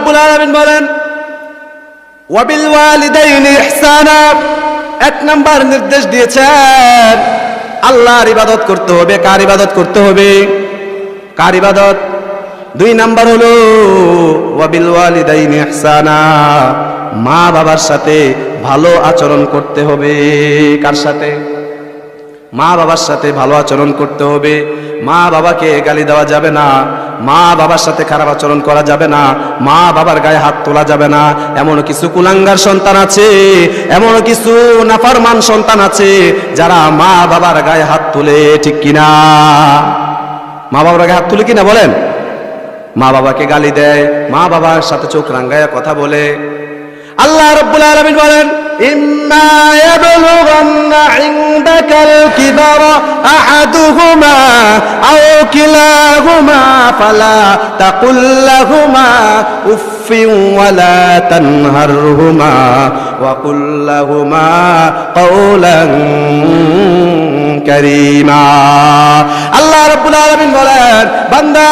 রাব্বুল আলামিন বলেন ওয়াবিল ওয়ালিদাইনি ইহসানা, এক নাম্বার নির্দেশ দিয়েছেন আল্লাহর ইবাদত করতে হবে। কার ইবাদত করতে হবে? কার ইবাদত? দুই নাম্বার হলো ওয়াবিল ওয়ালিদাইনি ইহসানা, মা বাবার সাথে ভালো আচরণ করতে হবে। কার সাথে? মা বাবার সাথে ভালো আচরণ করতে হবে। মা বাবাকে গালি দেওয়া যাবে না, মা বাবার সাথে খারাপ আচরণ করা যাবে না, মা বাবার গায়ে হাত তোলা যাবে না। এমন কিছু কুলাঙ্গার সন্তান আছে, এমন কিছু নাফরমান সন্তান আছে যারা মা বাবার গায়ে হাত তুলে, ঠিক কিনা? মা বাবার গায়ে হাত তুলে কিনা বলেন? মা বাবাকে গালি দেয়, মা বাবার সাথে চোখ রাঙ্গায়া কথা বলে। আল্লাহ রাব্বুল আলামিন বলেন ইম্মা ইয়াবলুগান্না ইনদাকাল কিবারা আহাদুহুমা আও কিলাহুমা ফালা তাকুল লাহুমা উফফিন ওয়ালা তানহারহুমা ওয়া কুল লাহুমা কাওলান কারীমা। আল্লাহ রাব্বুল আলামিন বলেন বান্দা,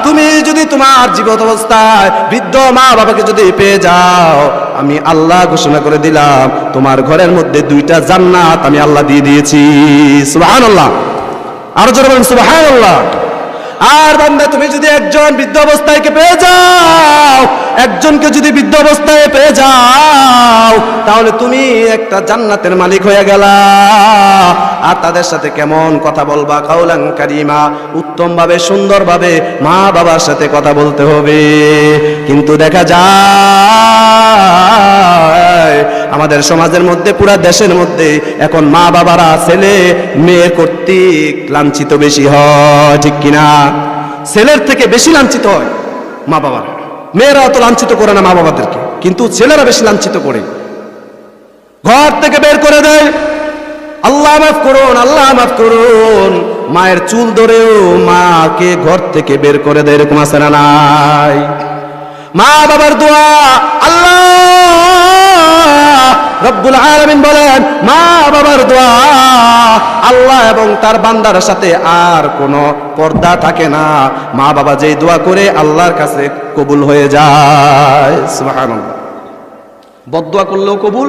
তুমি যদি তোমার জীবিত অবস্থায় বৃদ্ধ মা বাবাকে যদি পেয়ে যাও, আমি আল্লাহ ঘোষণা করে দিলাম তোমার ঘরের মধ্যে দুইটা জান্নাত আমি আল্লাহ দিয়ে দিয়েছি। সুবহানাল্লাহ, আরো জোরে বলেন সুবহানাল্লাহ। আর বান্দা, তুমি যদি একজন বৃদ্ধ অবস্থায় পেয়ে যাও, একজনকে যদি বৃদ্ধ অবস্থায় পেয়ে যাও, তাহলে তুমি একটা জান্নাতের মালিক হয়ে গেলা। আর তাদের সাথে কেমন কথা বলবা? কাউলান কারিমা, উত্তম ভাবে, সুন্দর ভাবে মা বাবার সাথে কথা বলতে হবে। কিন্তু দেখা যায় আমাদের সমাজের মধ্যে, পুরা দেশের মধ্যে এখন মা বাবারা ছেলে মেয়ে কর্তৃক লাঞ্ছিত বেশি হয়, ঠিক কিনা? ছেলের থেকে বেশি লাঞ্ছিত হয় মা বাবারা। মেয়েরা অত লাঞ্ছিত করে না মা বাবাদেরকে, কিন্তু ছেলেরা বেশি লাঞ্ছিত করে, ঘর থেকে বের করে দেয়। আল্লাহ মাফ করুন, আল্লাহ মাফ করুন, মায়ের চুল ধরেও মাকে ঘর থেকে বের করে দেয়, এরকম আছে না নাই? মা বাবার দোয়া আল্লাহ রব্বুল আলামিন বলেন মা বাবার দোয়া আল্লাহ এবং তার বান্দার সাথে আর কোনো পর্দা থাকে না। মা বাবা যেই দোয়া করে আল্লাহর কাছে কবুল হয়ে যায়। সুবহানাল্লাহ। বদদোয়া করলেও কবুল,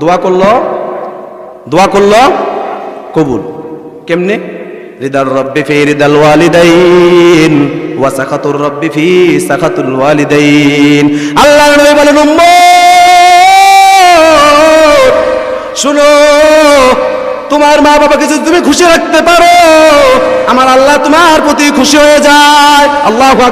দোয়া করলো কবুল। কেমনে? রিদার রব্বি ফি রিদাল ওয়ালিদাইন ওয়া সাখাতুর রব্বি ফি সাখাতুল ওয়ালিদাইন। আল্লাহর নবী বলেন উম্মত শুনো, তোমার মা বাবাকে যদি তুমি খুশি রাখতে পারো, আমার আল্লাহ তোমার প্রতি খুশি হয়ে যায়। আল্লাহু আকবার।